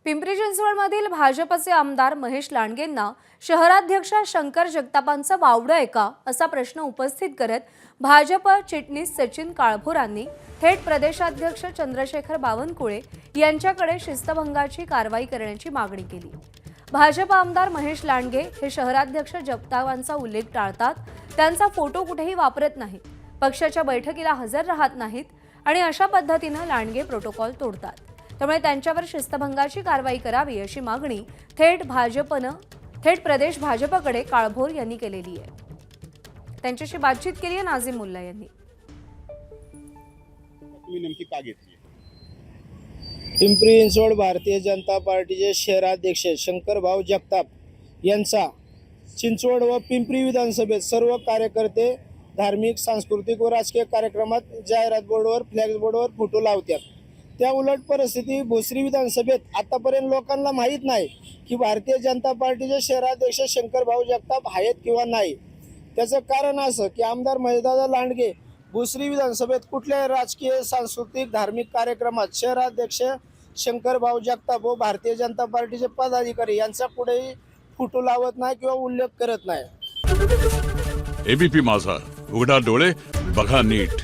पिंपरी चिंचवडमधील भाजपचे आमदार महेश लांडगेंना शहराध्यक्ष शंकर जगतापांचं वावडं आहे का असा प्रश्न उपस्थित करत भाजप चिटणीस सचिन काळभोरांनी थेट प्रदेशाध्यक्ष चंद्रशेखर बावनकुळे यांच्याकडे शिस्तभंगाची कारवाई करण्याची मागणी केली। भाजप आमदार महेश लांडगे हे शहराध्यक्ष जगतापांचा उल्लेख टाळतात, त्यांचा फोटो कुठेही वापरत नाहीत, पक्षाच्या बैठकीला हजर राहत नाहीत आणि अशा पद्धतीने लांडगे प्रोटोकॉल तोडतात। त्यामुळे त्यांच्यावर शिस्तभंगाची कारवाई करावी अशी मागणी थेट प्रदेश भाजपकडे काळभोर यांनी केलेली आहे। त्यांच्याशी बातचीत केली आहे नाझीम मुल्ला यांनी। पिंपरी चिंचवड भारतीय जनता पार्टीचे शहराध्यक्ष शंकरभाऊ जगताप यांचा चिंचवड व पिंपरी विधानसभेत सर्व कार्यकर्ते धार्मिक, सांस्कृतिक व राजकीय कार्यक्रमात जाहिरात बोर्डवर, फ्लॅक्स बोर्डवर फोटो लावतात। त्या उलट परिस्थिती भोसरी विधानसभेत आतापर्यंत लोकांना माहीत नाही की भारतीय जनता पार्टीचे शहराध्यक्ष शंकरभाऊ जगताप आहेत किंवा नाही। त्याचं कारण असं की आमदार महेशदादा लांडगे भोसरी विधानसभेत कुठल्याही राजकीय, सांस्कृतिक, धार्मिक कार्यक्रमात शहराध्यक्ष शंकरभाऊ जगताप व भारतीय जनता पार्टीचे पदाधिकारी यांचा कुठेही फोटो लावत नाही किंवा उल्लेख करत नाही। एबीपी माझा, उघडा डोळे बघा नीट।